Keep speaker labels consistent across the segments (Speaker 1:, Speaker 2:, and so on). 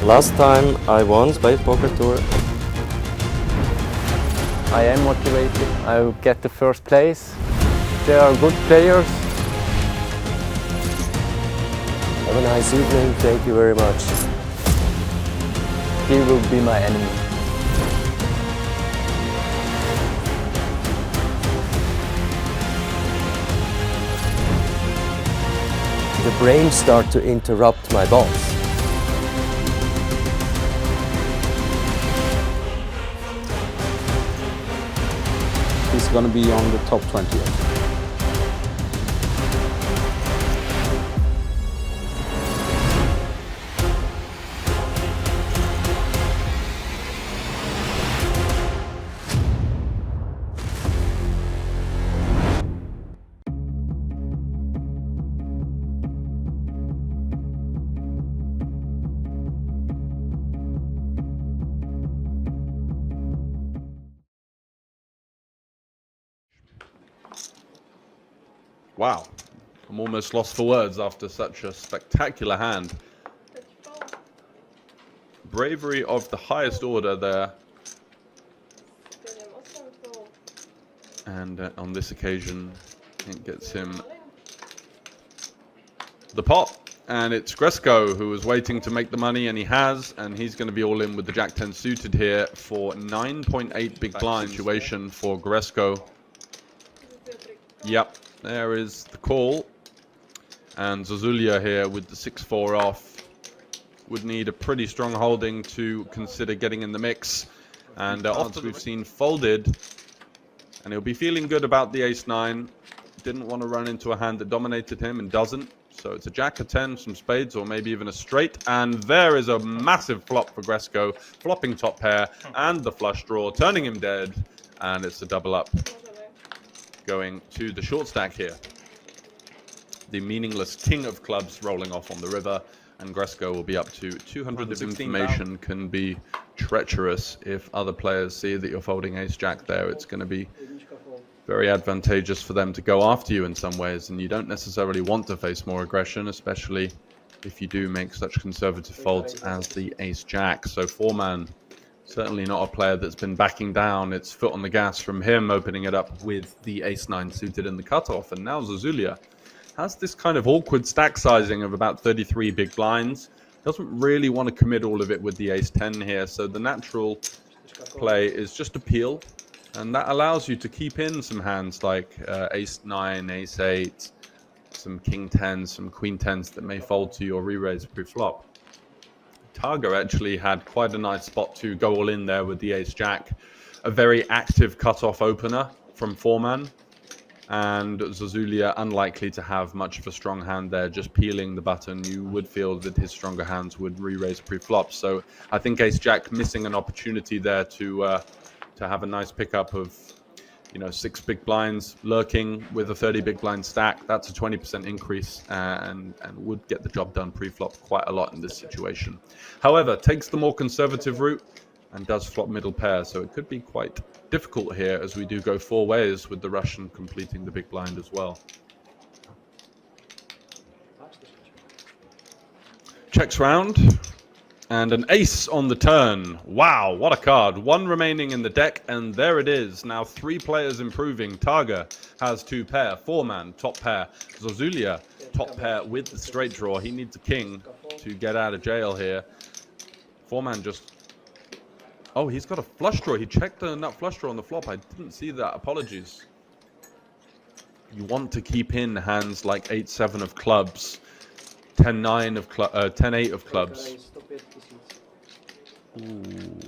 Speaker 1: Last time I won Spadepoker Tour.
Speaker 2: I am motivated. I will get the first place. There are good players.
Speaker 1: Have a nice evening. Thank you very much.
Speaker 2: He will be my enemy.
Speaker 1: The brain start to interrupt my balls.
Speaker 3: He's going to be on the top 20.
Speaker 4: Wow, I'm almost lost for words after such a spectacular hand. Bravery of the highest order there. And on this occasion, it gets him the pot. And it's Gresko who was waiting to make the money, and he has. And he's going to be all in with the Jack-10 suited here for 9.8 big blind situation for Gresko. Yep. There is the call, and Zozulya here with the 6-4 off would need a pretty strong holding to consider getting in the mix. And after we've seen folded, and he'll be feeling good about the ace-9. Didn't want to run into a hand that dominated him and doesn't. So it's a jack of 10, some spades, or maybe even a straight. And there is a massive flop for Gresko, flopping top pair and the flush draw, turning him dead, and it's a double up. Going to the short stack here. The meaningless king of clubs rolling off on the river, and Gresko will be up to 200. This information can be treacherous if other players see that you're folding ace-jack there. It's going to be very advantageous for them to go after you in some ways, and you don't necessarily want to face more aggression, especially if you do make such conservative folds as the ace-jack. So four-man, certainly not a player that's been backing down. It's foot on the gas from him, opening it up with the ace-9 suited in the cutoff. And now Zozulya has this kind of awkward stack sizing of about 33 big blinds. Doesn't really want to commit all of it with the ace-10 here. So the natural play is just a peel. And that allows you to keep in some hands like ace-9, ace-8, some king-10s, some queen-10s that may fold to your re-raise pre-flop. Targa actually had quite a nice spot to go all in there with the ace-jack. A very active cutoff opener from four-man. And Zozulya unlikely to have much of a strong hand there, just peeling the button. You would feel that his stronger hands would re-raise pre-flop. So I think ace-jack missing an opportunity there to have a nice pickup of, 6 big blinds lurking with a 30 big blind stack. That's a 20% increase and would get the job done pre-flop quite a lot in this situation. However, takes the more conservative route and does flop middle pair. So it could be quite difficult here as we do go 4 ways with the Russian completing the big blind as well. Checks round. And an ace on the turn. Wow, what a card. 1 remaining in the deck, and there it is. Now 3 players improving. Targa has 2 pair. 4-man, top pair. Zozulya, top pair with the straight draw. He needs a king to get out of jail here. 4-man just... Oh, he's got a flush draw. He checked a nut flush draw on the flop. I didn't see that. Apologies. You want to keep in hands like 8-7 of clubs. 10-9 of 10-8 of clubs. Ooh.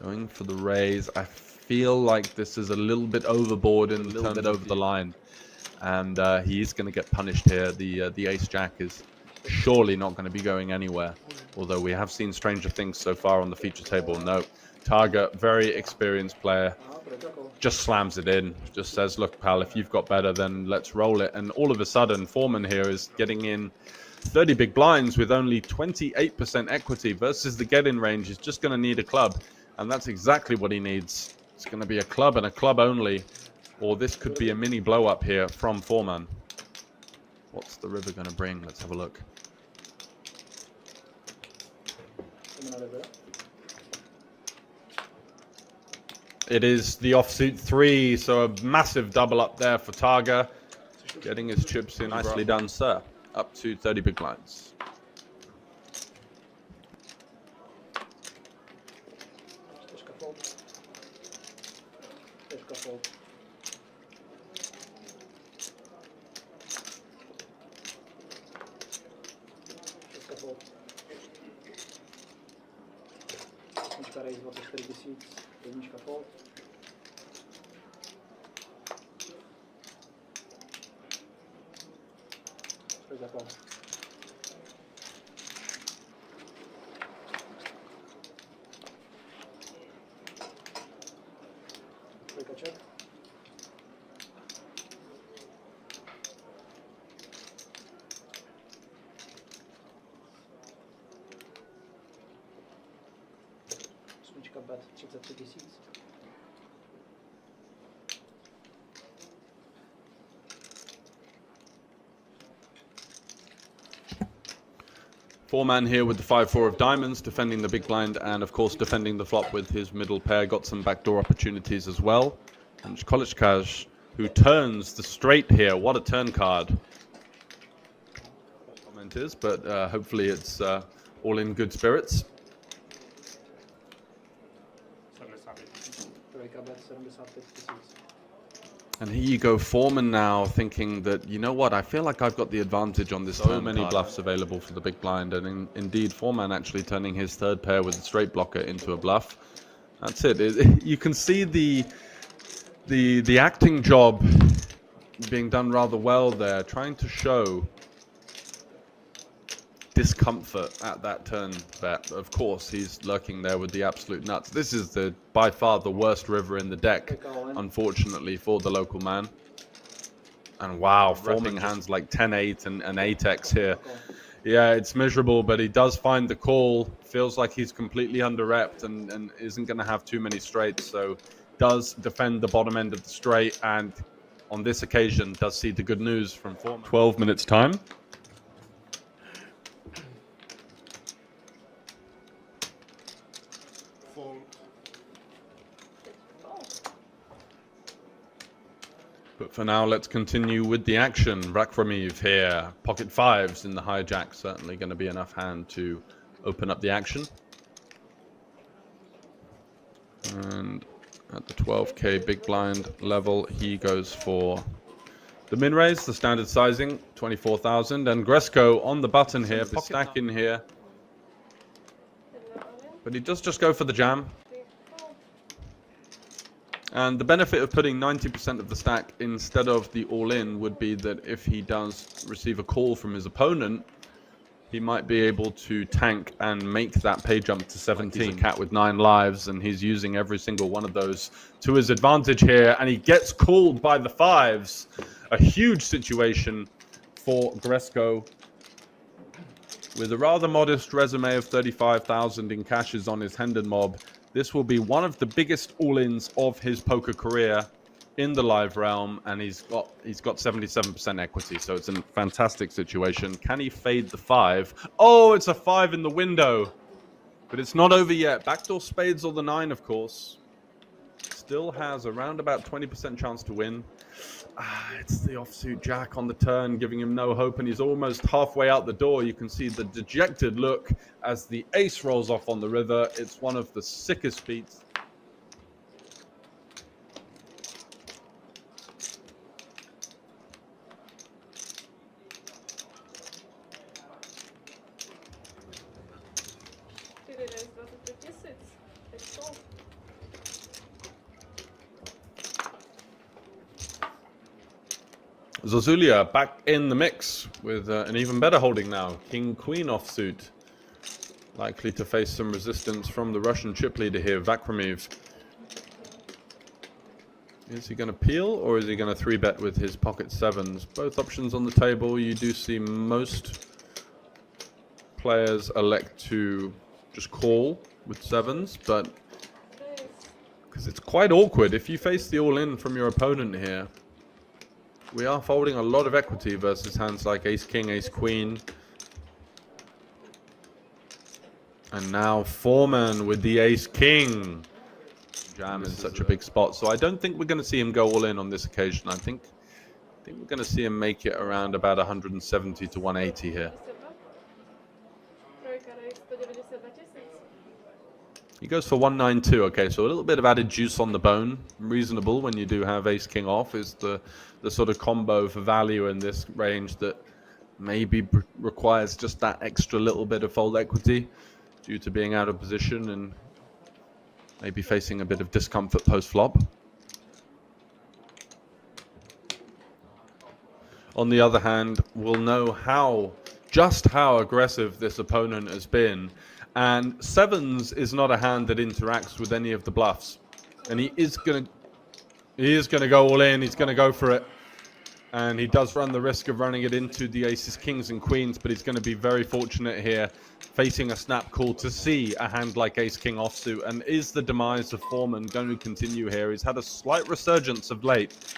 Speaker 4: Going for the raise. I feel like this is a little bit overboard and a little bit over the line. And he is going to get punished here. The ace-jack is surely not going to be going anywhere. Although we have seen stranger things so far on the feature table. No. Targa, very experienced player. Just slams it in. Just says, look, pal, if you've got better, then let's roll it. And all of a sudden, Foreman here is getting in 30 big blinds with only 28% equity versus the get-in range. He's just going to need a club. And that's exactly what he needs. It's going to be a club and a club only. Or this could be a mini blow-up here from Foreman. What's the river going to bring? Let's have a look. It is the offsuit 3, so a massive double up there for Targa. Getting his chips in. Nicely done, sir. Up to 30 big blinds.
Speaker 5: Bet 33 000.
Speaker 4: Four-man here with the 5-4 of diamonds, defending the big blind and, of course, defending the flop with his middle pair. Got some backdoor opportunities as well. And J.Koleckar, who turns the straight here. What a turn card. Comment is, but hopefully it's all in good spirits. And here you go, Foreman now thinking that, you know what, I feel like I've got the advantage on this. So many bluffs available for the big blind, and indeed Foreman actually turning his third pair with a straight blocker into a bluff. That's it. You can see the acting job being done rather well there, trying to show discomfort at that turn bet. Of course, he's lurking there with the absolute nuts. This is by far the worst river in the deck, unfortunately, for the local man. And wow, forming hands like 10-8 and 8x here. Yeah, it's miserable, but he does find the call. Feels like he's completely under-repped and isn't going to have too many straights, so does defend the bottom end of the straight, and on this occasion does see the good news from Foreman. 12 minutes time. But for now, let's continue with the action. V.Krivanek here. Pocket fives in the hijack. Certainly going to be enough hand to open up the action. And at the 12k big blind level, he goes for the min raise, the standard sizing, 24,000. And Gresko on the button here, the stack in here. But he does just go for the jam. And the benefit of putting 90% of the stack instead of the all-in would be that if he does receive a call from his opponent, he might be able to tank and make that pay jump to 17. He's a cat with 9 lives, and he's using every single one of those to his advantage here. And he gets called by the fives. A huge situation for Gresko. With a rather modest resume of 35,000 in cashes on his Hendon mob, this will be one of the biggest all-ins of his poker career in the live realm, and he's got 77% equity, so it's a fantastic situation. Can he fade the 5? Oh, it's a 5 in the window, but it's not over yet. Backdoor spades or the 9, of course. Still has around about 20% chance to win. It's the offsuit jack on the turn, giving him no hope, and he's almost halfway out the door. You can see the dejected look as the ace rolls off on the river. It's one of the sickest beats. Zozulya back in the mix with an even better holding now. King-Queen offsuit. Likely to face some resistance from the Russian chip leader here, V.Krivanek. Is he going to peel, or is he going to 3-bet with his pocket 7s? Both options on the table. You do see most players elect to just call with 7s, but because it's quite awkward if you face the all-in from your opponent here. We are folding a lot of equity versus hands like ace-king, ace-queen. And now Foreman with the ace-king. Jam in such a big spot. So I don't think we're going to see him go all in on this occasion. I think we're going to see him make it around about 170 to 180 here. He goes for 192. Okay, so a little bit of added juice on the bone. Reasonable when you do have ace-king off is the sort of combo for value in this range that maybe requires just that extra little bit of fold equity due to being out of position and maybe facing a bit of discomfort post-flop. On the other hand, we'll know just how aggressive this opponent has been. And sevens is not a hand that interacts with any of the bluffs. And he is gonna go all in, he's gonna go for it. And he does run the risk of running it into the aces, kings, and queens, but he's going to be very fortunate here, facing a snap call, to see a hand like ace-king offsuit. And is the demise of Foreman going to continue here? He's had a slight resurgence of late,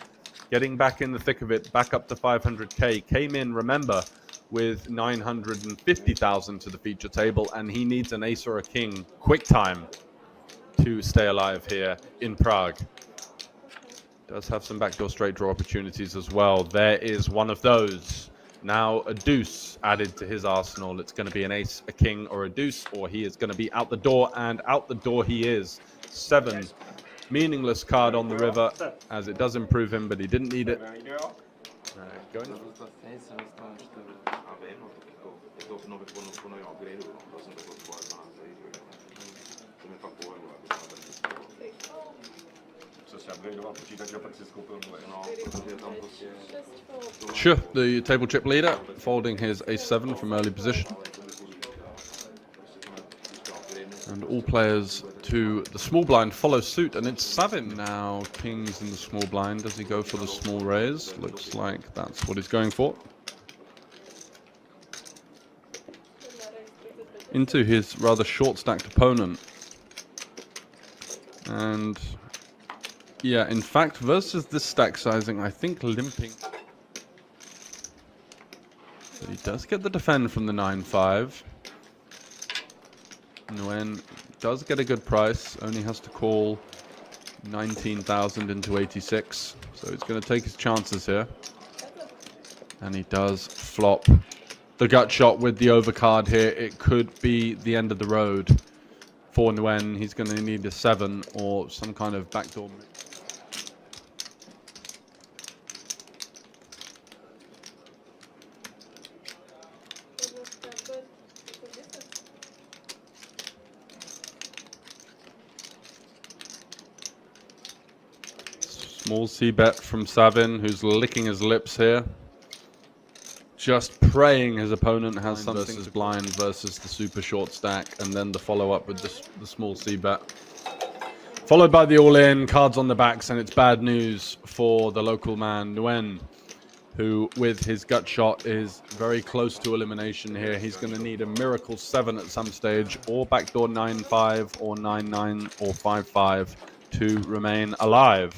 Speaker 4: getting back in the thick of it, back up to 500k. Came in, remember, with 950,000 to the feature table, and he needs an ace or a king quick time to stay alive here in Prague. Does have some backdoor straight draw opportunities as well. There is one of those. Now a deuce added to his arsenal. It's going to be an ace, a king, or a deuce, or he is going to be out the door, and out the door he is. 7. Meaningless card on the river, as it does improve him, but he didn't need it. Going. Schuh, the table chip leader, folding his ace-7 from early position. And all players to the small blind follow suit, and it's Savin now. Kings in the small blind. Does he go for the small raise? Looks like that's what he's going for. Into his rather short-stacked opponent. And yeah, in fact, versus this stack sizing, I think limping. But he does get the defend from the 9-5. Nguyen does get a good price, only has to call 19,000 into 86. So he's going to take his chances here. And he does flop the gut shot with the overcard here. It could be the end of the road for Nguyen. He's going to need a 7 or some kind of backdoor. Small c-bet from Savin, who's licking his lips here. Just praying his opponent has something versus blind versus the super short stack, and then the follow-up with the small c-bet. Followed by the all-in, cards on the backs, and it's bad news for the local man, Nguyen, who, with his gut shot, is very close to elimination here. He's going to need a miracle 7 at some stage, or backdoor 9-5, or 9-9, or 5-5 to remain alive.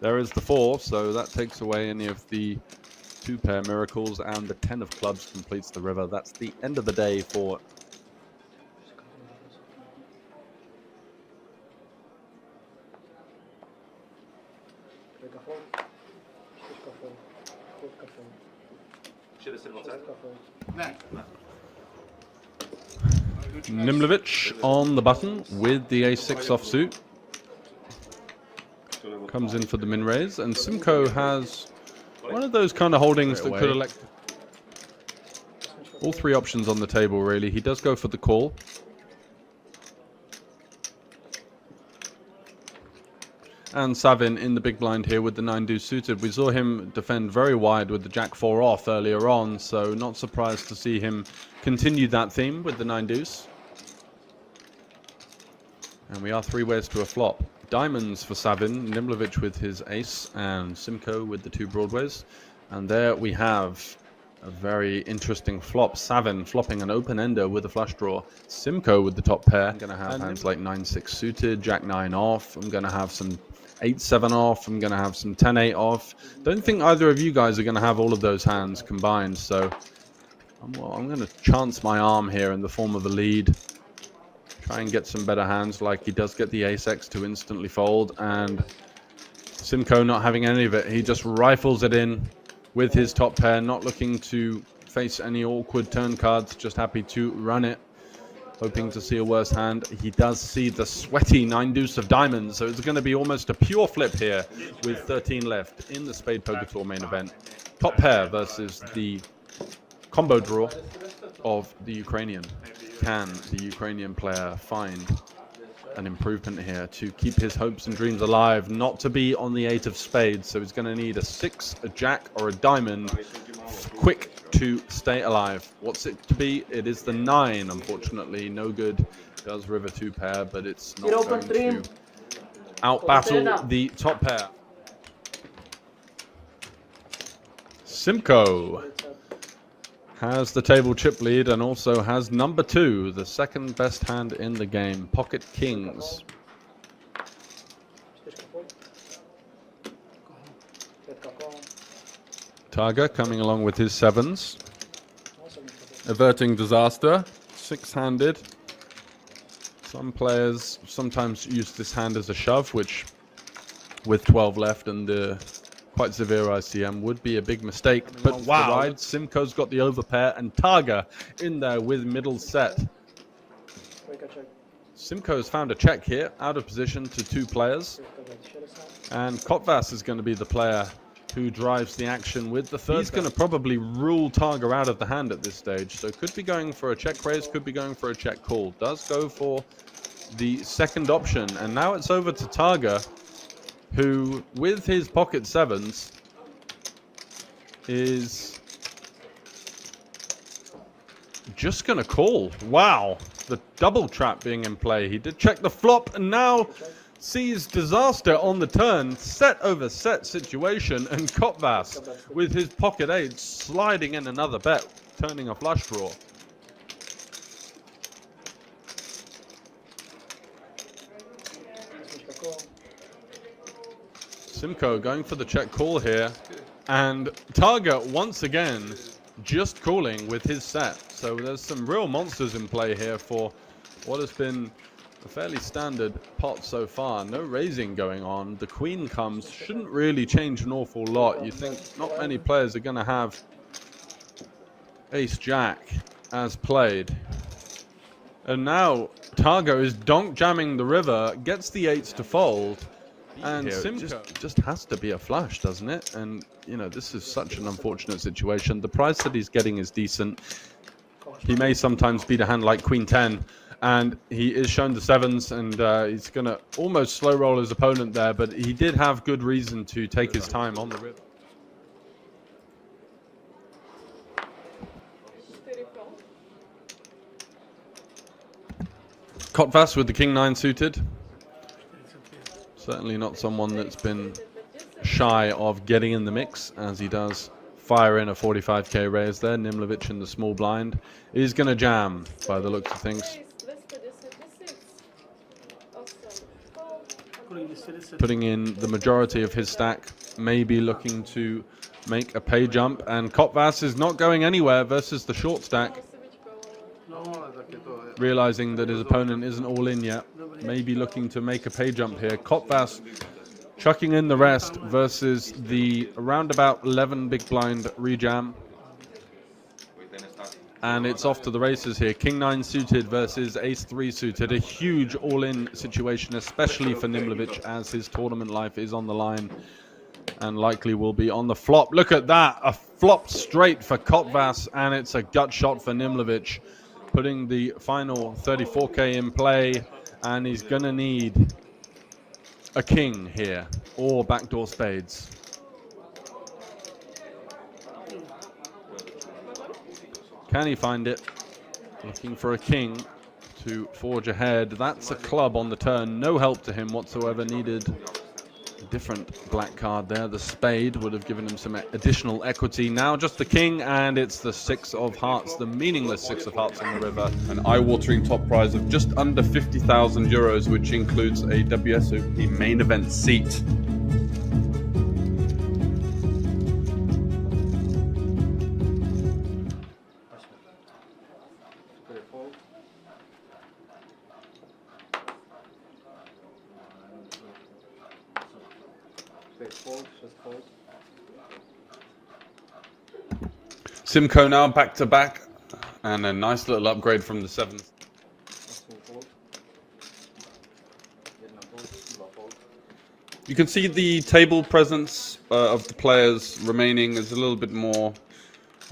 Speaker 4: There is the 4, so that takes away any of the 2-pair miracles, and the 10 of clubs completes the river. That's the end of the day for... Nimlevich on the button with the a6 offsuit. Comes in for the min raise, and Simko has one of those kind of holdings that could elect all 3 options on the table, really. He does go for the call. And Savin in the big blind here with the 9-deuce suited. We saw him defend very wide with the jack-4 off earlier on, so not surprised to see him continue that theme with the 9-deuce. And we are 3 ways to a flop. Diamonds for Savin, Nimlevich with his ace, and Simko with the 2 broadways. And there we have a very interesting flop. Savin flopping an open-ender with a flush draw. Simko with the top pair. I'm going to have hands like 9-6 suited, Jack-9 off. I'm going to have some 8-7 off. I'm going to have some 10-8 off. Don't think either of you guys are going to have all of those hands combined. So I'm going to chance my arm here in the form of a lead. try and get some better hands, like he does get the ace-x to instantly fold, and Simko not having any of it. He just rifles it in with his top pair, not looking to face any awkward turn cards, just happy to run it, hoping to see a worse hand. He does see the sweaty 9 deuce of diamonds, so it's going to be almost a pure flip here with 13 left in the Spade Poker Tour main event. Top pair versus the combo draw of the Ukrainian. Can the Ukrainian player find an improvement here to keep his hopes and dreams alive, not to be on the 8 of spades? So he's going to need a 6, a jack, or a diamond quick to stay alive. What's it to be? It is the 9, unfortunately. No good. Does river 2 pair, but it's not going to outbattle the top pair. Simko has the table chip lead and also has number 2, the second best hand in the game, pocket kings. Targa coming along with his 7s, averting disaster, 6-handed. Some players sometimes use this hand as a shove, which with 12 left and the quite severe ICM would be a big mistake. But wow, Simko's got the overpair and Targa in there with middle set. Simko has found a check here, out of position to 2 players. And Kotvas is going to be the player who drives the action with the third. He's going to probably rule Targa out of the hand at this stage. So could be going for a check raise, could be going for a check call. Does go for the second option. And now it's over to Targa, who, with his pocket 7s, is just going to call. Wow, the double trap being in play. He did check the flop and now sees disaster on the turn. Set over set situation, and Kotvas, with his pocket 8, sliding in another bet, turning a flush draw. Simko going for the check call here, and Targa once again just calling with his set. So there's some real monsters in play here for what has been a fairly standard pot so far. No raising going on. The queen comes, shouldn't really change an awful lot. You think not many players are going to have ace jack as played. And now Targa is donk jamming the river, gets the 8s to fold. And Simko just has to be a flush, doesn't it? And, you know, this is such an unfortunate situation. The price that he's getting is decent. He may sometimes beat a hand like Queen 10, and he is shown the 7s, and he's going to almost slow roll his opponent there, but he did have good reason to take his time on the river. Kotvas with the King 9 suited. Certainly not someone that's been shy of getting in the mix, as he does fire in a 45k raise there. Nimlovic in the small blind is going to jam by the looks of things. Putting in the majority of his stack, maybe looking to make a pay jump, and Kotvas is not going anywhere versus the short stack. Realizing that his opponent isn't all in yet, maybe looking to make a pay jump here. Kotvas chucking in the rest versus the around about 11 big blind rejam. And it's off to the races here. King 9 suited versus Ace 3 suited. A huge all-in situation, especially for Nimlovic, as his tournament life is on the line and likely will be on the flop. Look at that, a flop straight for Kotvas, and it's a gut shot for Nimlovic, putting the final 34k in play, and he's going to need a king here or backdoor spades. Can he find it? Looking for a king to forge ahead. That's a club on the turn. No help to him whatsoever needed. A different black card there. The spade would have given him some additional equity. Now just the king, and it's the 6 of hearts, the meaningless 6 of hearts on the river. An eye-watering top prize of just under 50,000 euros, which includes a WSOP main event seat. Simko now back to back, and a nice little upgrade from the 7th. You can see the table presence of the players remaining is a little bit more,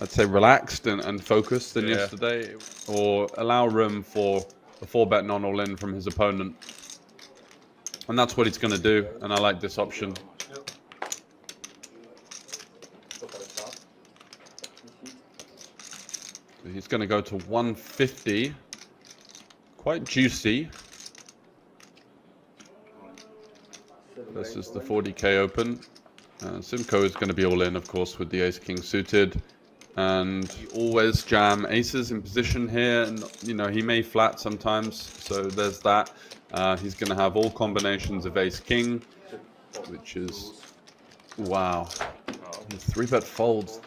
Speaker 4: I'd say, relaxed and focused than yesterday, or allow room for a 4-bet non-all-in from his opponent. And that's what he's going to do, and I like this option. He's going to go to 150. Quite juicy. This is the 40k open. Simko is going to be all in, of course, with the ace-king suited. And he always jam aces in position here. And, you know, he may flat sometimes, so there's that. He's going to have all combinations of ace-king, which is, wow. 3-bet folds.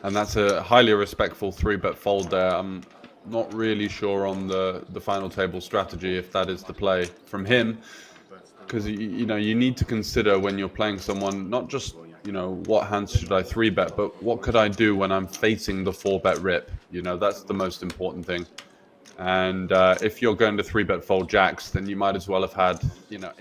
Speaker 4: And that's a highly respectful 3-bet fold there. I'm not really sure on the final table strategy if that is the play from him. Because, you know, you need to consider when you're playing someone, not just, you know, what hands should I 3-bet, but what could I do when I'm facing the 4-bet rip? You know, that's the most important thing. And if you're going to 3-bet fold jacks, then you might as well have had, you know.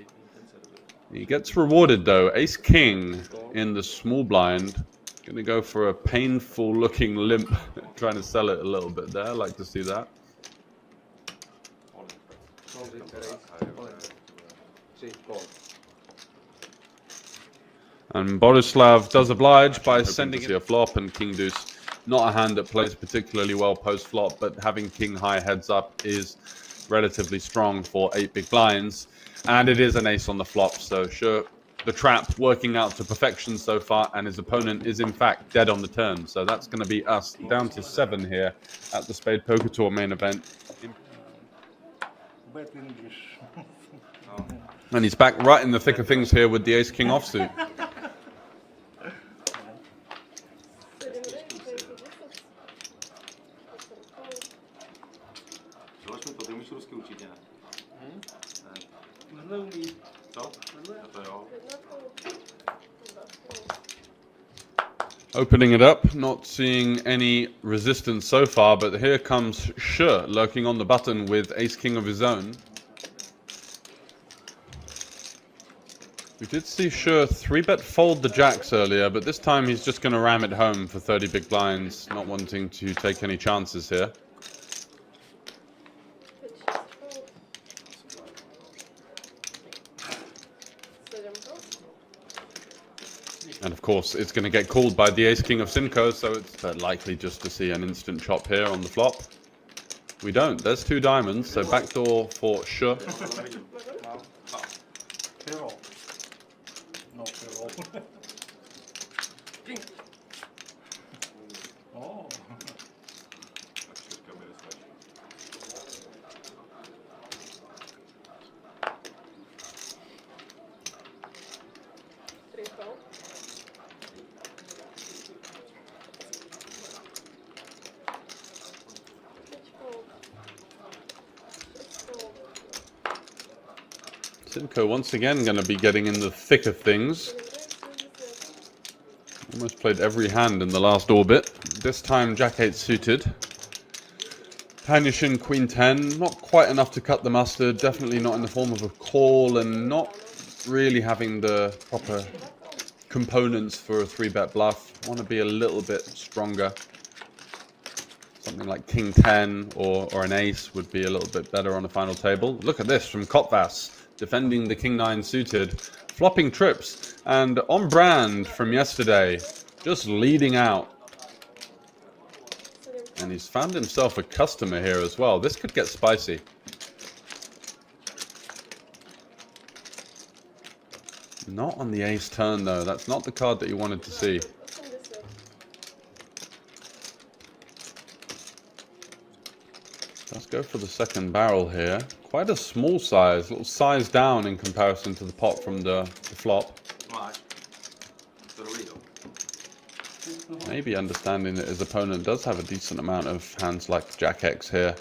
Speaker 4: He gets rewarded, though. Ace-king in the small blind. Going to go for a painful looking limp, trying to sell it a little bit there. I like to see that. And Bohuslav does oblige by sending it a flop, and king deuce, not a hand that plays particularly well post flop, but having king high heads up is relatively strong for 8 big blinds, and it is an ace on the flop. So sure, the trap working out to perfection so far, and his opponent is in fact dead on the turn. So that's going to be us down to 7 here at the Spadepoker Tour main event. And he's back right in the thick of things here with the ace-king offsuit. Opening it up, not seeing any resistance so far, but here comes Schuh lurking on the button with ace-king of his own. We did see Schuh 3-bet fold the jacks earlier, but this time he's just going to ram it home for 30 big blinds, not wanting to take any chances here. And of course, it's going to get called by the ace-king of Simko, so it's likely just to see an instant chop here on the flop. We don't. There's 2 diamonds, so backdoor for Schuh. Simko once again going to be getting in the thick of things. Almost played every hand in the last orbit. This time Jack-8 suited. K.Panyushin Queen 10, not quite enough to cut the mustard. Definitely not in the form of a call, and not really having the proper components for a 3-bet bluff. Want to be a little bit stronger. Something like King 10 or an ace would be a little bit better on the final table. Look at this from J.Kotvas. Defending the King 9 suited, flopping trips, and on brand from yesterday, just leading out. And he's found himself a customer here as well. This could get spicy. Not on the ace turn though. That's not the card that you wanted to see. Let's go for the second barrel here. Quite a small size, little size down in comparison to the pot from the flop. Maybe understanding that his opponent does have a decent amount of hands like Jack-X here.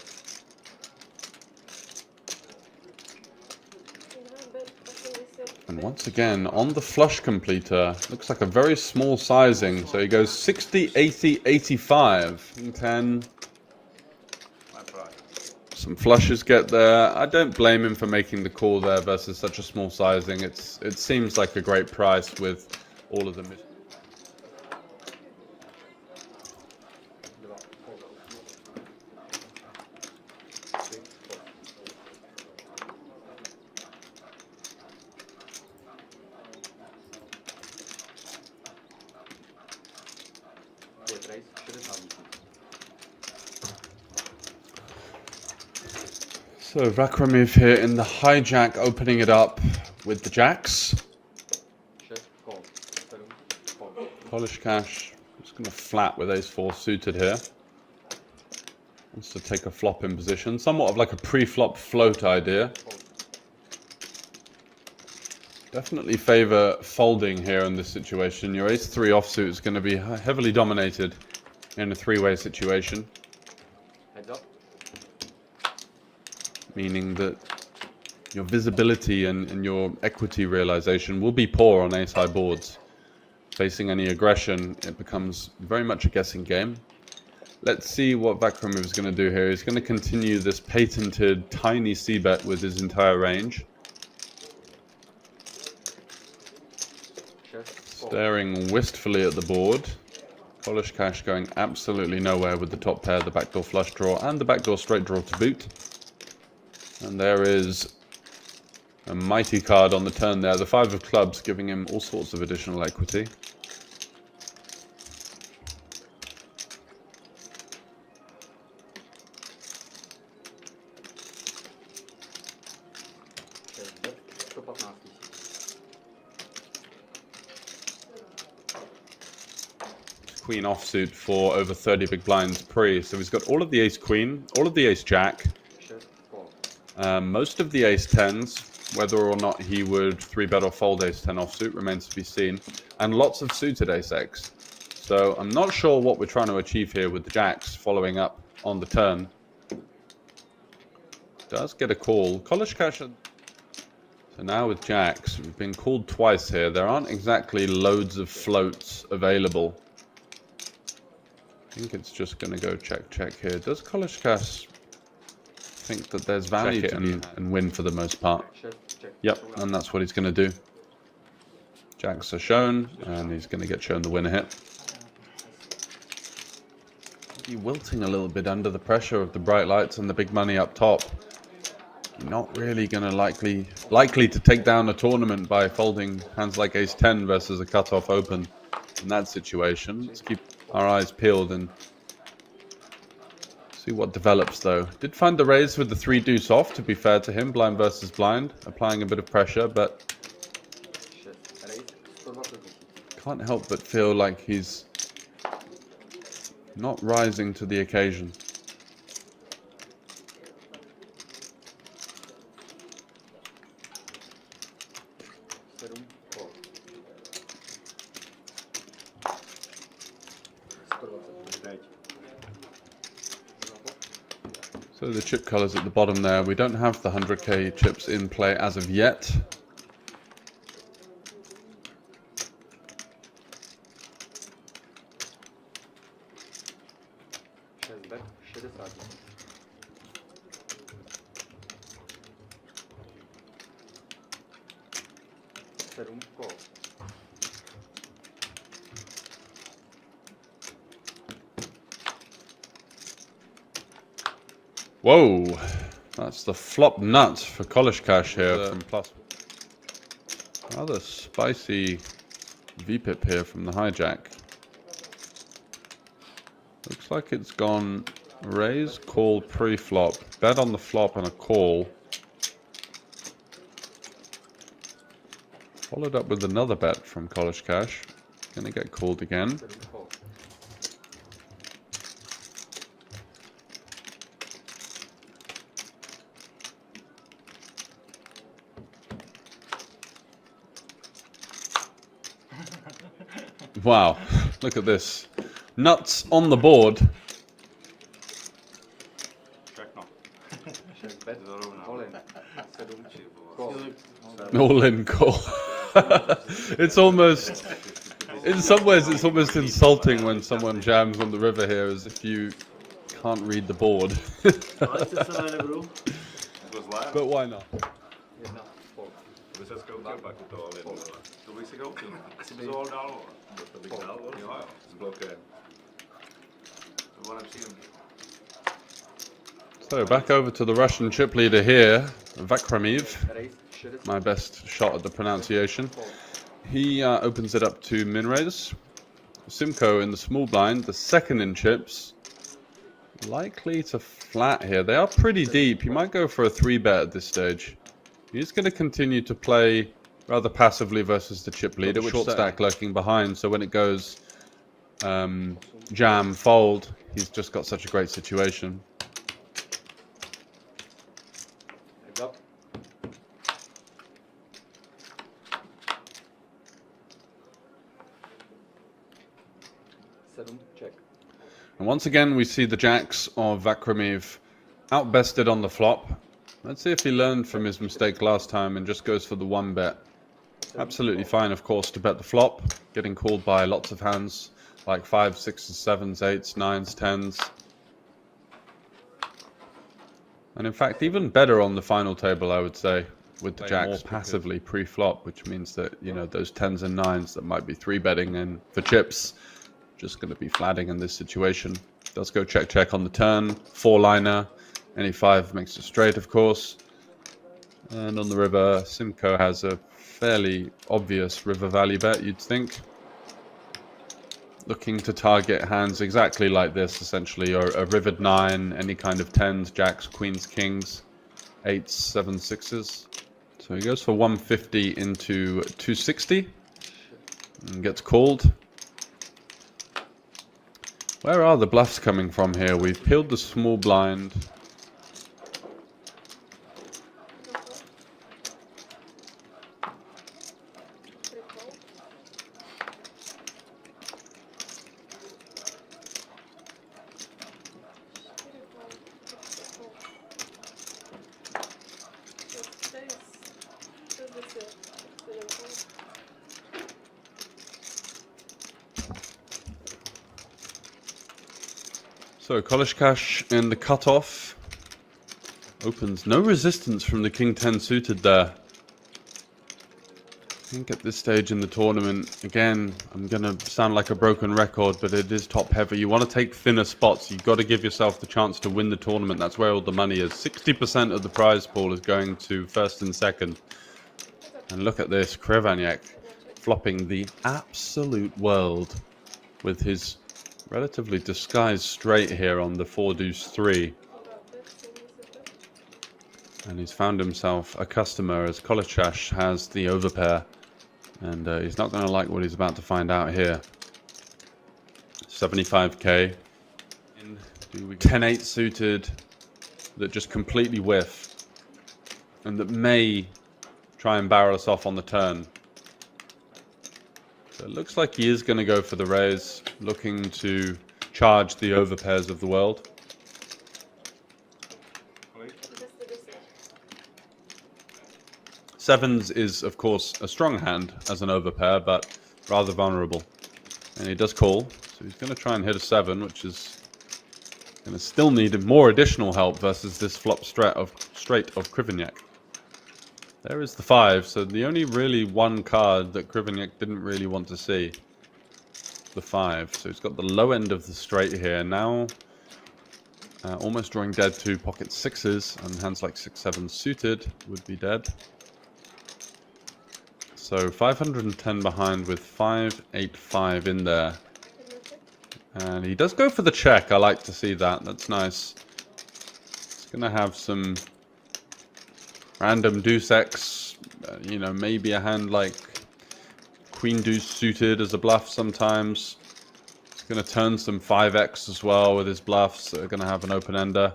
Speaker 4: And once again, on the flush completer, looks like a very small sizing. So he goes 60, 80, 85, 10. Some flushes get there. I don't blame him for making the call there versus such a small sizing. It seems like a great price with all of them. So V.Vakhrameev here in the hijack, opening it up with the jacks. Koleckar just going to flat with ace-4 suited here. Wants to take a flop in position, somewhat of like a pre-flop float idea. Definitely favor folding here in this situation. Your ace-3 offsuit is going to be heavily dominated in a three-way situation. Meaning that your visibility and your equity realization will be poor on ace-high boards. Facing any aggression, it becomes very much a guessing game. Let's see what V.Vakhrameev is going to do here. He's going to continue this patented tiny c-bet with his entire range. Staring wistfully at the board. Koleckar going absolutely nowhere with the top pair, the backdoor flush draw, and the backdoor straight draw to boot. And there is a mighty card on the turn there. The 5 of clubs giving him all sorts of additional equity. Queen offsuit for over 30 big blinds pre. So he's got all of the ace queen, all of the ace jack. Most of the ace-10s, whether or not he would 3-bet or fold ace-10 offsuit remains to be seen, and lots of suited ace-X. So I'm not sure what we're trying to achieve here with the jacks following up on the turn. Does get a call. Koleckar. So now with jacks, we've been called twice here. There aren't exactly loads of floats available. I think it's just going to go check here. Does Koleckar think that there's value to be and win for the most part? Yep, and that's what he's going to do. Jacks are shown, and he's going to get shown the winner hit. He's wilting a little bit under the pressure of the bright lights and the big money up top. Not really going to likely to take down a tournament by folding hands like ace-10 versus a cutoff open in that situation. Let's keep our eyes peeled and see what develops, though. Did find the raise with the 3 deuce off, to be fair to him, blind versus blind, applying a bit of pressure, but can't help but feel like he's not rising to the occasion. So the chip colors at the bottom there. We don't have the 100k chips in play as of yet. Whoa, that's the flop nut for Koleckar here from plus. Rather spicy V-pip here from the hijack. Looks like it's gone raise, call, pre-flop, bet on the flop and a call. Followed up with another bet from Koleckar. Gonna get called again. Wow, look at this. Nuts on the board. All in call. It's almost, in some ways, it's almost insulting when someone jams on the river here, as if you can't read the board. But why not? So back over to the Russian chip leader here, V.Krivanek. My best shot at the pronunciation. He opens it up to min raise. Simko in the small blind, the second in chips. Likely to flat here. They are pretty deep. He might go for a 3-bet at this stage. He's going to continue to play rather passively versus the chip leader, which short stack lurking behind. So when it goes jam, fold, he's just got such a great situation. And once again, we see the jacks of V.Krivanek outbested on the flop. Let's see if he learned from his mistake last time and just goes for the 1-bet. Absolutely fine, of course, to bet the flop, getting called by lots of hands like 5s, 6s, 7s, 8s, 9s, 10s. And in fact, even better on the final table, I would say, with the jacks passively pre-flop, which means that, you know, those 10s and 9s that might be 3-betting and for chips, just going to be flatting in this situation. Does go check check on the turn, 4-liner, any 5 makes it straight, of course. And on the river, Simko has a fairly obvious river value bet, you'd think. Looking to target hands exactly like this, essentially, or a rivered 9, any kind of 10s, jacks, queens, kings, 8s, 7s, 6s. So he goes for 150 into 260 and gets called. Where are the bluffs coming from here? We've peeled the small blind. So Koleckar in the cutoff opens no resistance from the King 10 suited there. I think at this stage in the tournament, again, I'm going to sound like a broken record, but it is top heavy. You want to take thinner spots. You've got to give yourself the chance to win the tournament. That's where all the money is. 60% of the prize pool is going to first and second. And look at this, Krivanek flopping the absolute world with his relatively disguised straight here on the 4-deuce-3. And he's found himself a customer as Koleckar has the overpair. And he's not going to like what he's about to find out here. 75k. 10-8 suited that just completely whiff. And that may try and barrel us off on the turn. So it looks like he is going to go for the raise, looking to charge the overpairs of the world. Sevens is, of course, a strong hand as an overpair, but rather vulnerable. And he does call, so he's going to try and hit a 7, which is going to still need more additional help versus this flop straight of Krivanek. There is the 5, so the only really one card that Krivanek didn't really want to see. The 5, so he's got the low end of the straight here. Now, almost drawing dead to pocket 6s, and hands like 6-7 suited would be dead. So 510 behind with 5-8-5 in there. And he does go for the check. I like to see that. That's nice. He's going to have some random deuce X, you know, maybe a hand like queen deuce suited as a bluff sometimes. He's going to turn some 5x as well with his bluffs that are going to have an open ender.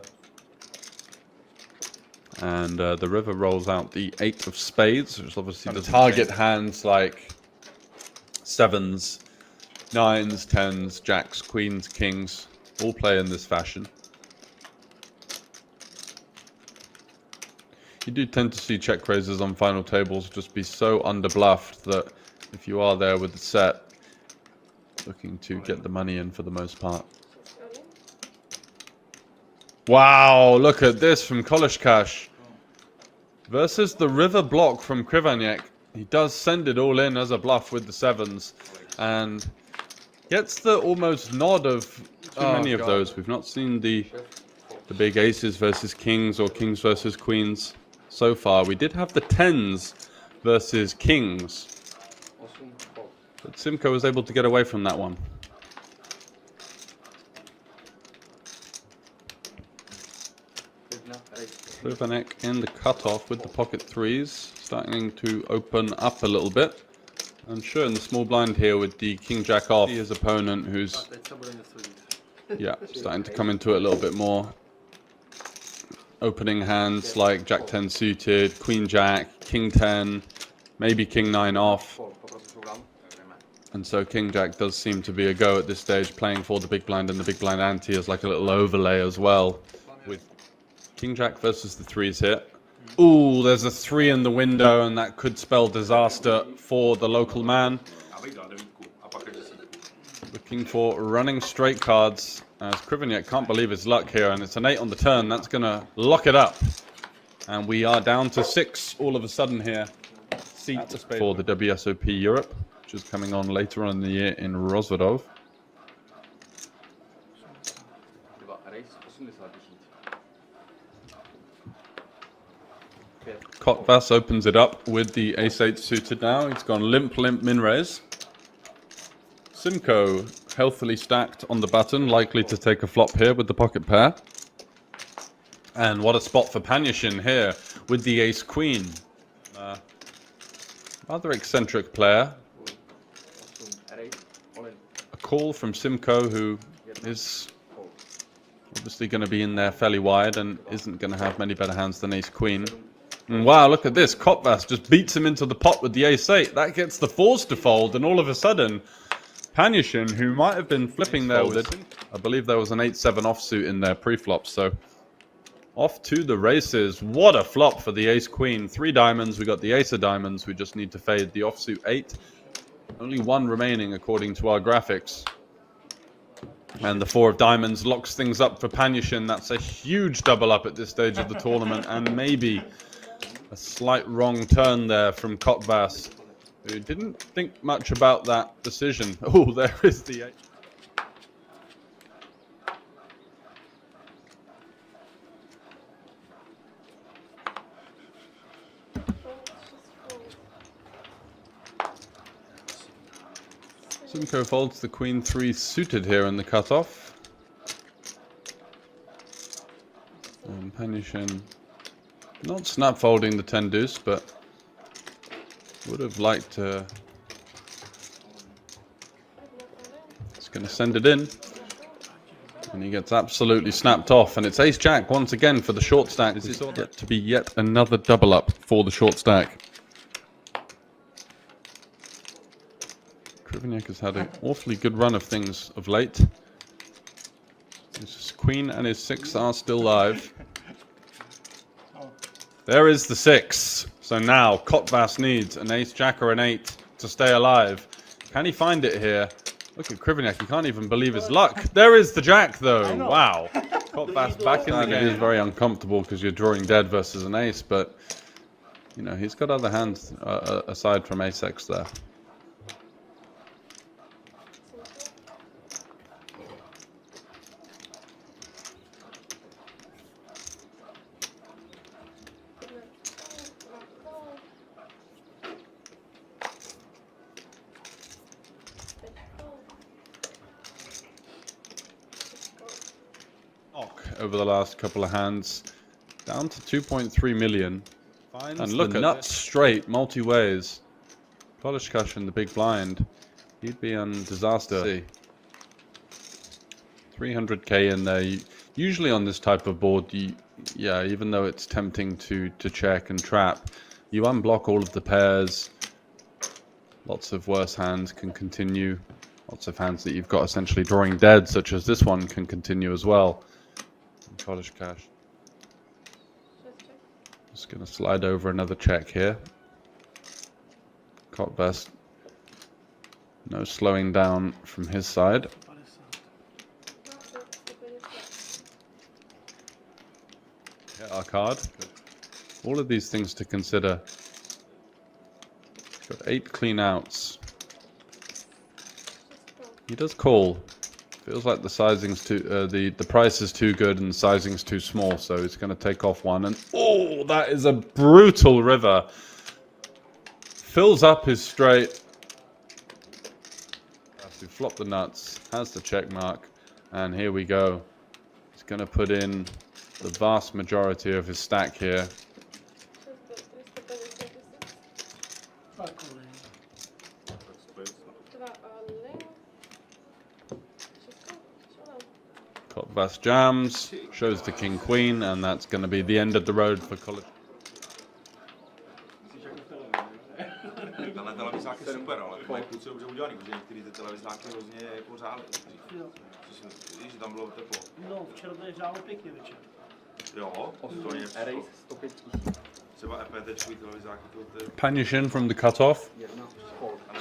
Speaker 4: And the river rolls out the 8 of spades, which obviously doesn't target hands like 7s, 9s, 10s, jacks, queens, kings, all play in this fashion. You do tend to see check raises on final tables just be so underbluffed that if you are there with the set, looking to get the money in for the most part. Wow, look at this from Koleckar versus the river block from Krivanek. He does send it all in as a bluff with the sevens and gets the almost nod of too many of those. We've not seen the big aces versus kings or kings versus queens so far. We did have the tens versus kings, but M.Simko was able to get away from that one. K.Panyushin in the cutoff with the pocket threes, starting to open up a little bit. And Schuh in the small blind here with the king-jack off. His opponent who's starting to come into it a little bit more. Opening hands like jack-10 suited, queen-jack, king-10, maybe king-9 off. And so king-jack does seem to be a go at this stage, playing for the big blind and the big blind ante as like a little overlay as well. With king-jack versus the threes here. Ooh, there's a 3 in the window, and that could spell disaster for the local man. Looking for running straight cards, as Krivanek can't believe his luck here, and it's an 8 on the turn. That's going to lock it up. And we are down to 6 all of a sudden here. Seat for the WSOP Europe, which is coming on later on in the year in Rozvadov. J.Kotvas opens it up with the ace-8 suited now. He's gone limp, min-raise. M.Simko healthily stacked on the button, likely to take a flop here with the pocket pair. And what a spot for Panyushin here with the ace-queen. Rather eccentric player. A call from M.Simko, who is obviously going to be in there fairly wide and isn't going to have many better hands than ace-queen. And wow, look at this. J.Kotvas just beats him into the pot with the ace-8. That gets the fours to fold, and all of a sudden, Panyushin, who might have been flipping there with, I believe there was an 8-7 offsuit in there pre-flop, so off to the races. What a flop for the ace-queen. 3 diamonds, we got the ace of diamonds. We just need to fade the offsuit 8. Only 1 remaining according to our graphics. And the 4 of diamonds locks things up for Panyushin. That's a huge double up at this stage of the tournament, and maybe a slight wrong turn there from J.Kotvas, who didn't think much about that decision. Oh, there is the 8. M.Simko folds the queen 3 suited here in the cutoff. And Panyushin not snap folding the 10 deuce, but would have liked to. He's going to send it in, and he gets absolutely snapped off. And it's ace jack once again for the short stack. Is it yet to be yet another double up for the short stack? Krivanek has had an awfully good run of things of late. His queen and his 6 are still live. There is the 6. So now J.Kotvas needs an ace-jack or an 8 to stay alive. Can he find it here? Look at Krivanek. He can't even believe his luck. There is the jack, though. Wow. J.Kotvas back in the game. It is very uncomfortable because you're drawing dead versus an ace, but you know he's got other hands aside from ace-x there. Over the last couple of hands, down to 2.3 million. And look at nuts straight, multi-ways. Koleckar in the big blind. He'd be on disaster. 300k in there. Usually on this type of board, even though it's tempting to check and trap, you unblock all of the pairs. Lots of worse hands can continue. Lots of hands that you've got essentially drawing dead, such as this one, can continue as well. Koleckar. Just going to slide over another check here. Kotvas, no slowing down from his side. Hit our card. All of these things to consider. Got 8 clean outs. He does call. Feels like the sizing's too, the price is too good and the sizing's too small, so he's going to take off one. And oh, that is a brutal river. Fills up his straight. Has to flop the nuts. Has the check mark, and here we go. He's going to put in the vast majority of his stack here. Kotvas jams, shows the king queen, and that's going to be the end of the road for Koleckar.
Speaker 6: Tenhle televizák je super, ale to mají kluci dobře udělaný, protože některý ty televizáky hrozně jako řály. Víš, že tam bylo teplo.
Speaker 5: No, včera to hrálo pěkně večer.
Speaker 6: Jo, to je třeba EPT-čkový televizáky.
Speaker 4: K.Panyushin from the cutoff.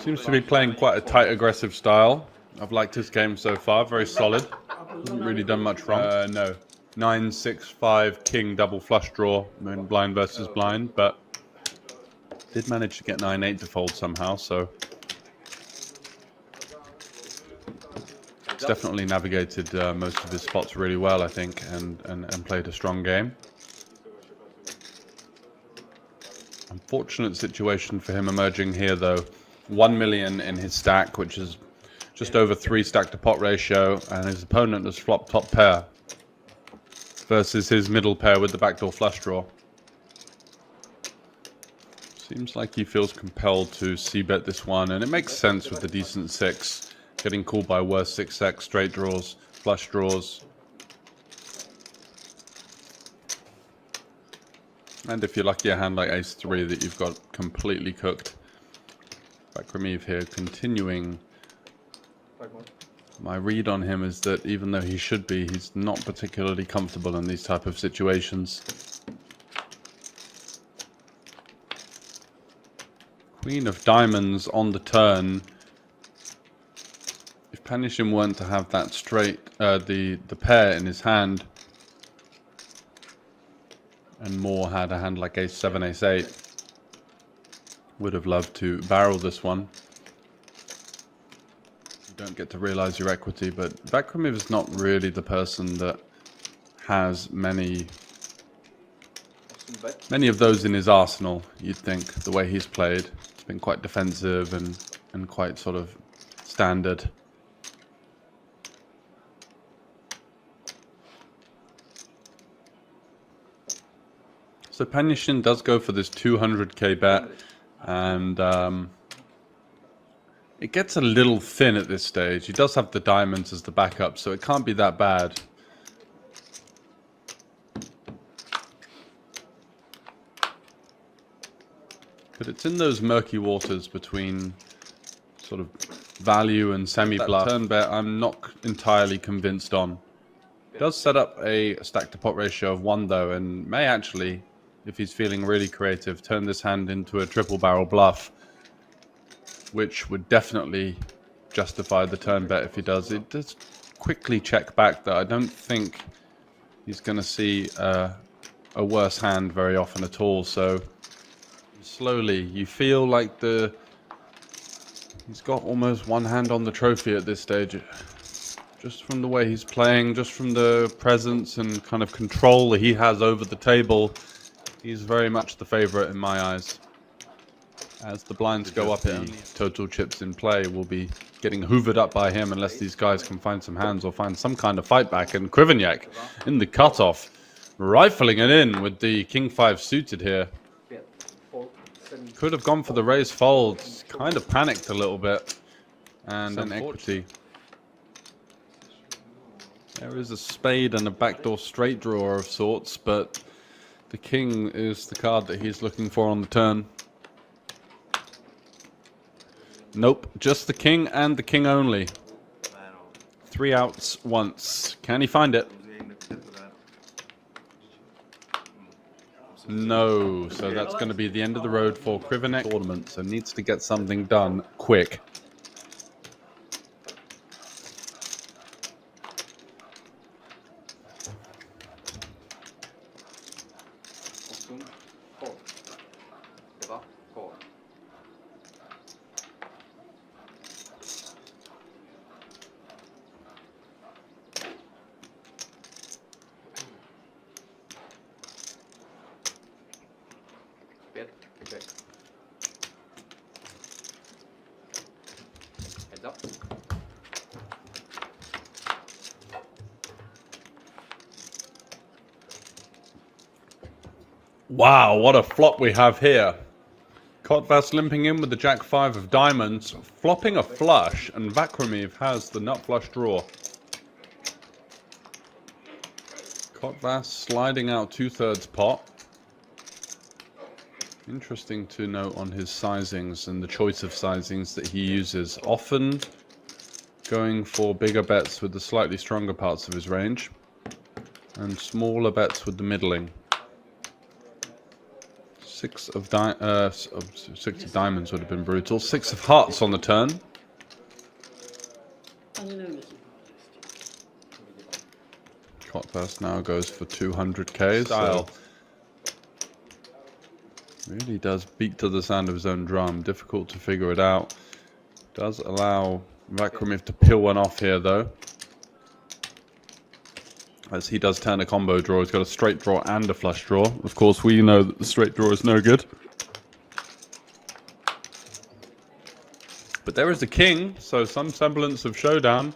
Speaker 4: Seems to be playing quite a tight, aggressive style. I've liked his game so far, very solid. Hasn't really done much wrong. No. 9, 6, 5, king, double flush draw, in blind versus blind, but did manage to get 9-8 to fold somehow, so it's definitely navigated most of his spots really well, I think, and played a strong game. Unfortunate situation for him emerging here, though. 1 million in his stack, which is just over 3 stack to pot ratio, and his opponent has flopped top pair versus his middle pair with the backdoor flush draw. Seems like he feels compelled to c-bet this one, and it makes sense with the decent 6, getting called by worse 6x, straight draws, flush draws. And if you're lucky, a hand like ace-3 that you've got completely cooked. V.Krivanek here continuing. My read on him is that even though he should be, he's not particularly comfortable in these type of situations. Queen of diamonds on the turn. If Panyushin weren't to have that straight, the pair in his hand, and Moore had a hand like ace-7, ace-8, would have loved to barrel this one. You don't get to realize your equity, but V.Krivanek is not really the person that has many of those in his arsenal, you'd think, the way he's played. It's been quite defensive and quite sort of standard. So Panyushin does go for this 200k bet, and it gets a little thin at this stage. He does have the diamonds as the backup, so it can't be that bad. But it's in those murky waters between sort of value and semi-bluff. That turn bet I'm not entirely convinced on. It does set up a stack to pot ratio of 1 though, and may actually, if he's feeling really creative, turn this hand into a triple barrel bluff, which would definitely justify the turn bet if he does. It does quickly check back though. I don't think he's going to see a worse hand very often at all, so slowly you feel like he's got almost one hand on the trophy at this stage, just from the way he's playing, just from the presence and kind of control that he has over the table. He's very much the favorite in my eyes. As the blinds go up, the total chips in play will be getting hoovered up by him unless these guys can find some hands or find some kind of fight back. And Krivanek in the cutoff, rifling it in with the king 5 suited here. Could have gone for the raise fold, kind of panicked a little bit, and an equity. There is a spade and a backdoor straight draw of sorts, but the king is the card that he's looking for on the turn. Nope, just the king and the king only. 3 outs once. Can he find it? No, so that's going to be the end of the road for Krivanek tournament. So needs to get something done quick. Wow, what a flop we have here. Kotvas limping in with the Jack 5 of diamonds, flopping a flush, and V.Krivanek has the nut flush draw. Kotvas sliding out 2/3 pot. Interesting to note on his sizings and the choice of sizings that he uses. Often going for bigger bets with the slightly stronger parts of his range, and smaller bets with the middling. Six of diamonds would have been brutal. 6 of hearts on the turn. Kotvas now goes for 200k. Style. Really does beat to the sound of his own drum. Difficult to figure it out. Does allow V.Krivanek to peel one off here though, as he does turn a combo draw. He's got a straight draw and a flush draw. Of course, we know that the straight draw is no good. But there is a king, so some semblance of showdown.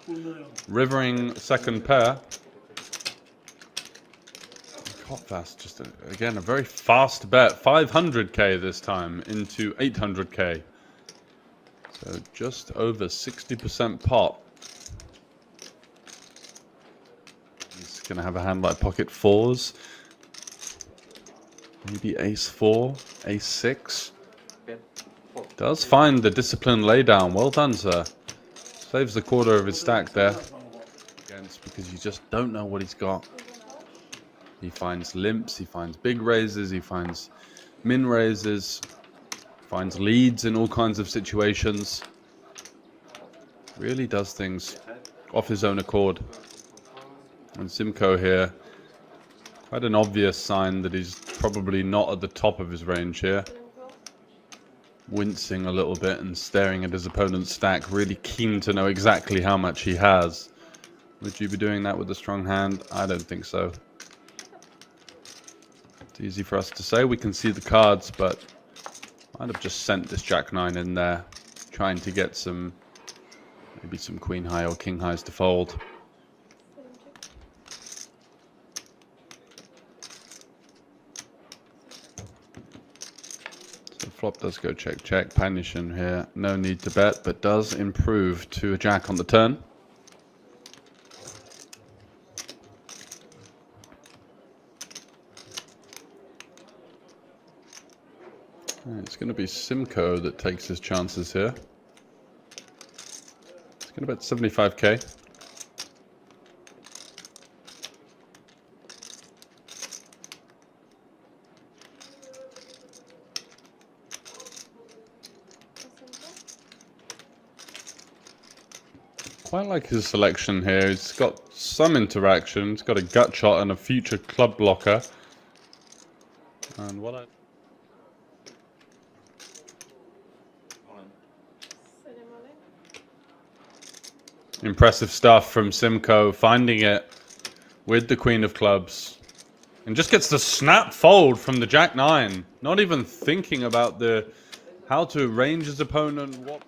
Speaker 4: Rivering second pair. Kotvas just, again, a very fast bet. 500k this time into 800k. So just over 60% pot. Going to have a hand like pocket fours, maybe ace 4, ace 6. Does find the disciplined laydown. Well done, sir. Saves the quarter of his stack there. Against, because you just don't know what he's got. He finds limps, he finds big raises, he finds min raises, finds leads in all kinds of situations. Really does things off his own accord. And M.Simko here, quite an obvious sign that he's probably not at the top of his range here. Wincing a little bit and staring at his opponent's stack, really keen to know exactly how much he has. Would you be doing that with a strong hand? I don't think so. It's easy for us to say. We can see the cards, but I'd have just sent this Jack 9 in there, trying to get some, maybe some Queen High or King Highs to fold. Flop does go check, check. K.Panyushin here, no need to bet, but does improve to a jack on the turn. It's going to be M.Simko that takes his chances here. It's going to bet 75k. Quite like his selection here. He's got some interaction. He's got a gut shot and a future club blocker. And what impressive stuff from M.Simko, finding it with the Queen of Clubs. And just gets the snap fold from the Jack 9. Not even thinking about the how to range his opponent. What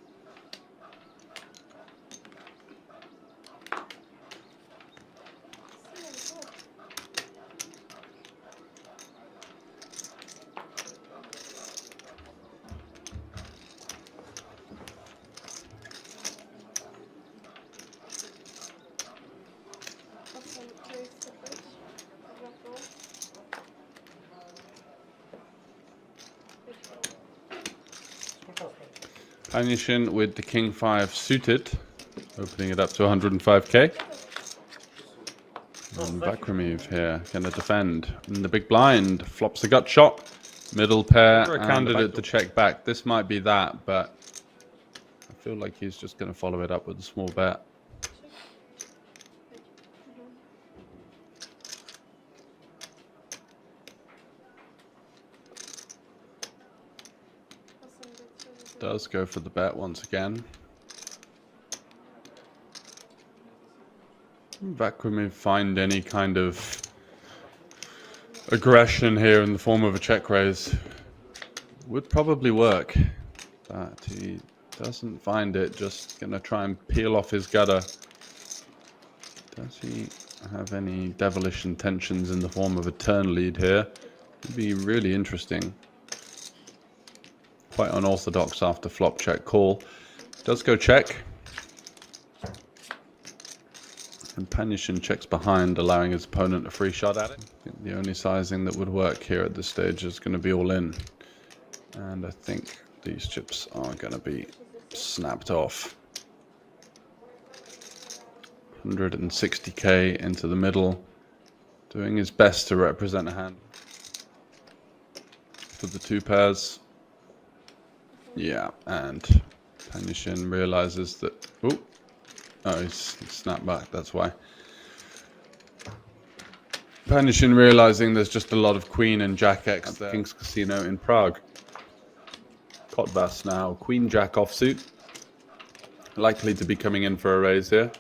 Speaker 4: K.Panyushin with the King 5 suited, opening it up to 105k. And V.Krivanek here going to defend in the big blind. Flops a gut shot. Middle pair. For a candidate to check back. This might be that, but I feel like he's just going to follow it up with a small bet. Does go for the bet once again. V.Krivanek find any kind of aggression here in the form of a check raise would probably work, but he doesn't find it. Just gonna try and peel off his gutter. Does he have any devilish intentions in the form of a turn lead here? Would be really interesting. Quite unorthodox after flop check call. Does go check. And K.Panyushin checks behind, allowing his opponent a free shot at it. I think the only sizing that would work here at this stage is going to be all in. And I think these chips are going to be snapped off. 160k into the middle. Doing his best to represent a hand. For the two pairs. Yeah, and K.Panyushin realizes that... Oh, he's snapped back, that's why. K.Panyushin realizing there's just a lot of Queen and Jack X there. King's Casino in Prague. Kotvas now, Queen Jack offsuit. Likely to be coming in for a raise here.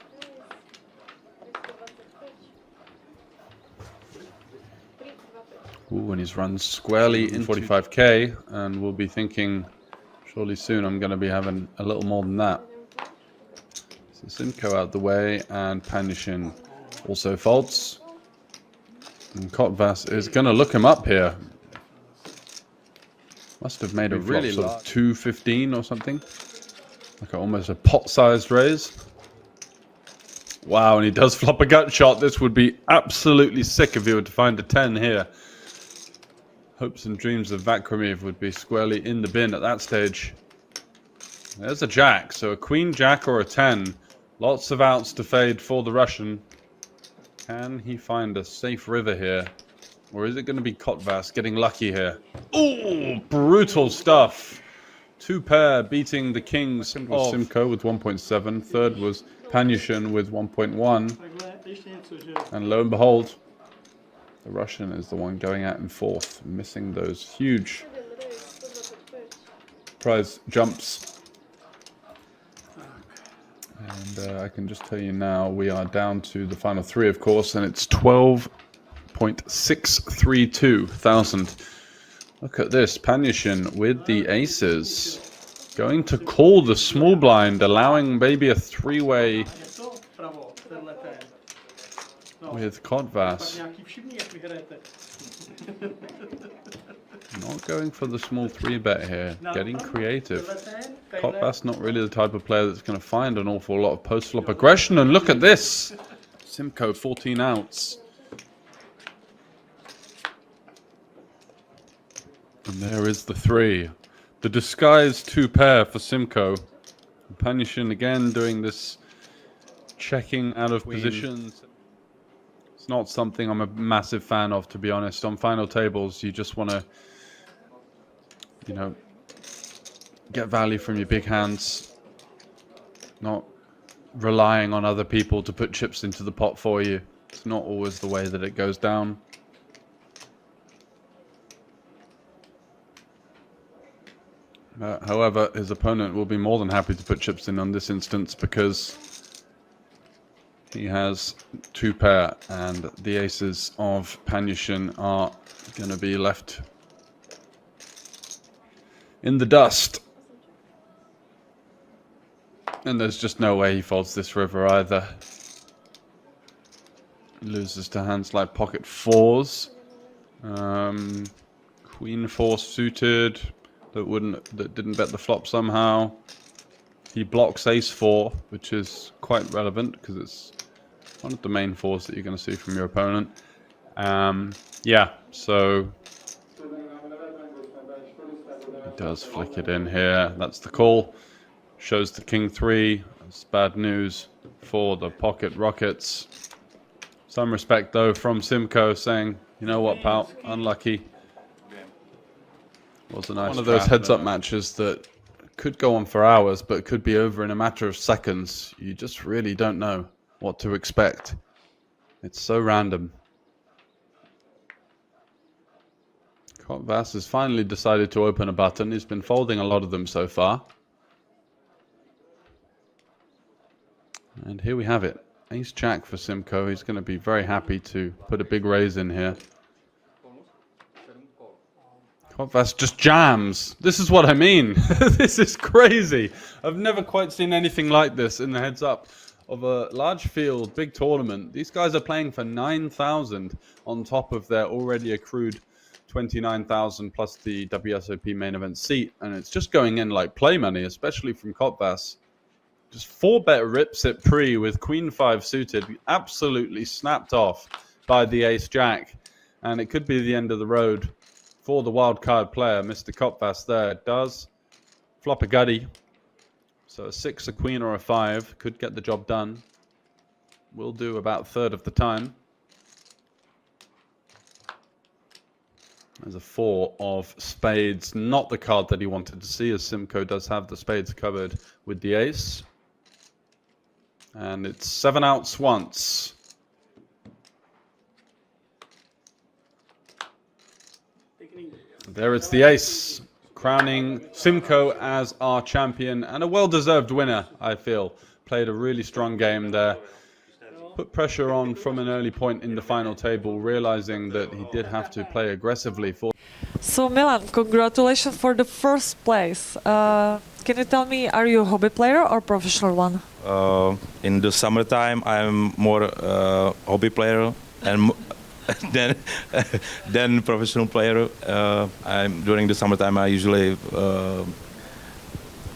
Speaker 4: Ooh, and he's run squarely in 45k, and we'll be thinking, surely soon I'm going to be having a little more than that. So M.Simko out the way, and K.Panyushin also folds. And Kotvas is going to look him up here. Must have made a really sort of 215 or something. Like almost a pot-sized raise. Wow, and he does flop a gut shot. This would be absolutely sick if he were to find a 10 here. Hopes and dreams of V.Krivanek would be squarely in the bin at that stage. There's a jack, so a queen, jack, or a 10. Lots of outs to fade for the Russian. Can he find a safe river here? Or is it going to be Kotvas getting lucky here? Ooh, brutal stuff. Two pair beating the kings. Second was M.Simko with 1.7. Third was K.Panyushin with 1.1. And lo and behold, the Russian is the one going out in fourth, missing those huge prize jumps. And I can just tell you now, we are down to the final three, of course, and it's 12.632 thousand. Look at this, K.Panyushin with the aces. Going to call the small blind, allowing maybe a three-way with Kotvas. Not going for the small 3-bet here, getting creative. Kotvas not really the type of player that's going to find an awful lot of post-flop aggression, and look at this! M.Simko, 14 outs. And there is the 3. The disguised 2-pair for M.Simko. K.Panyushin again doing this checking out of positions. It's not something I'm a massive fan of, to be honest. On final tables, you just want to, you know, get value from your big hands. Not relying on other people to put chips into the pot for you. It's not always the way that it goes down. However, his opponent will be more than happy to put chips in on this instance because he has 2-pair and the aces of K.Panyushin are going to be left in the dust. And there's just no way he folds this river either. He loses to hands like pocket 4s. Queen 4 suited. That didn't bet the flop somehow. He blocks ace 4, which is quite relevant because it's one of the main 4s that you're going to see from your opponent. Yeah, so he does flick it in here. That's the call. Shows the king 3. That's bad news for the pocket rockets. Some respect, though, from Simko saying, you know what, pal, unlucky. Was a nice one of those heads-up matches that could go on for hours, but could be over in a matter of seconds. You just really don't know what to expect. It's so random. Kotvas has finally decided to open a button. He's been folding a lot of them so far. And here we have it. Ace-Jack for Simko. He's going to be very happy to put a big raise in here. Kotvas just jams. This is what I mean. This is crazy. I've never quite seen anything like this in the heads-up of a large field, big tournament. These guys are playing for 9,000 on top of their already accrued 29,000 plus the WSOP main event seat. And it's just going in like play money, especially from Kotvas. Just 4-bet rips it pre with Queen 5 suited. Absolutely snapped off by the Ace-Jack. And it could be the end of the road for the wildcard player, Mr. Kotvas there. It does flop a gutty. So a 6, a queen, or a 5 could get the job done. Will do about a third of the time. There's a 4 of spades. Not the card that he wanted to see, as Simko does have the spades covered with the ace. And it's 7 outs once. There it's the ace, crowning Simko as our champion and a well-deserved winner, I feel. Played a really strong game there. Put pressure on from an early point in the final table, realizing that he did have to play aggressively for...
Speaker 7: So Milan, congratulations for the first place. Can you tell me, are you a hobby player or professional one?
Speaker 6: In the summertime, I'm more hobby player and then professional player. During the summertime, I usually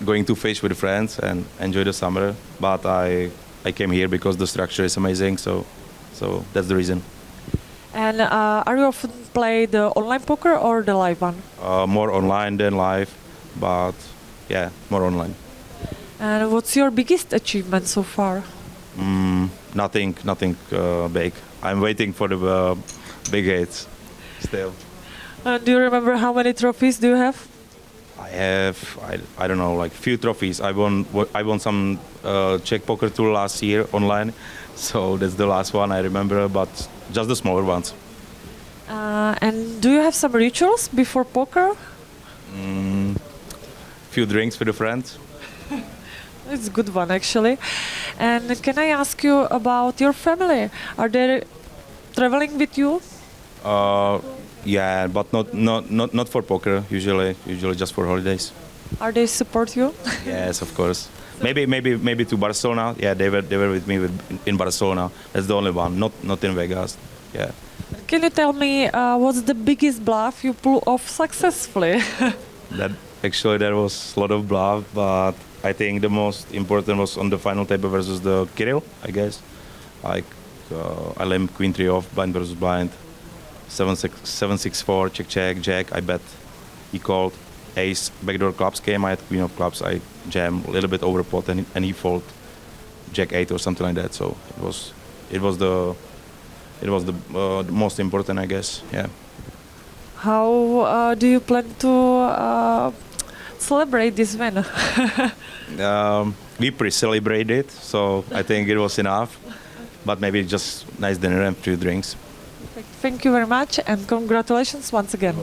Speaker 6: going to fish with friends and enjoy the summer. But I came here because the structure is amazing, so that's the reason.
Speaker 7: And are you often play the online poker or the live one?
Speaker 6: More online than live, but yeah, more online.
Speaker 7: And what's your biggest achievement so far?
Speaker 6: Nothing big. I'm waiting for the big hits still.
Speaker 7: Do you remember how many trophies do you have?
Speaker 6: I have, I don't know, like few trophies. I won some Czech poker tour last year online, so that's the last one I remember, but just the smaller ones.
Speaker 7: And do you have some rituals before poker?
Speaker 6: Few drinks with the friends.
Speaker 7: It's a good one, actually. And can I ask you about your family? Are they traveling with you?
Speaker 6: Yeah, but not for poker. Usually just for holidays.
Speaker 7: Are they support you?
Speaker 6: Yes, of course. Maybe to Barcelona. Yeah, they were with me in Barcelona. That's the only one. Not in Vegas. Yeah.
Speaker 7: Can you tell me what's the biggest bluff you pull off successfully?
Speaker 6: There was a lot of bluff, but I think the most important was on the final table versus the Kirill, I guess. Like I limp Queen 3 off, blind versus blind, 7-6-4, check, jack. I bet he called. Ace, backdoor clubs came. I had Queen of clubs. I jam a little bit over pot, and he fold Jack 8 or something like that. So it was the most important, I guess. Yeah.
Speaker 7: How do you plan to celebrate this win?
Speaker 6: We pre-celebrated, so I think it was enough. But maybe just nice dinner and few drinks.
Speaker 7: Thank you very much, and congratulations once again.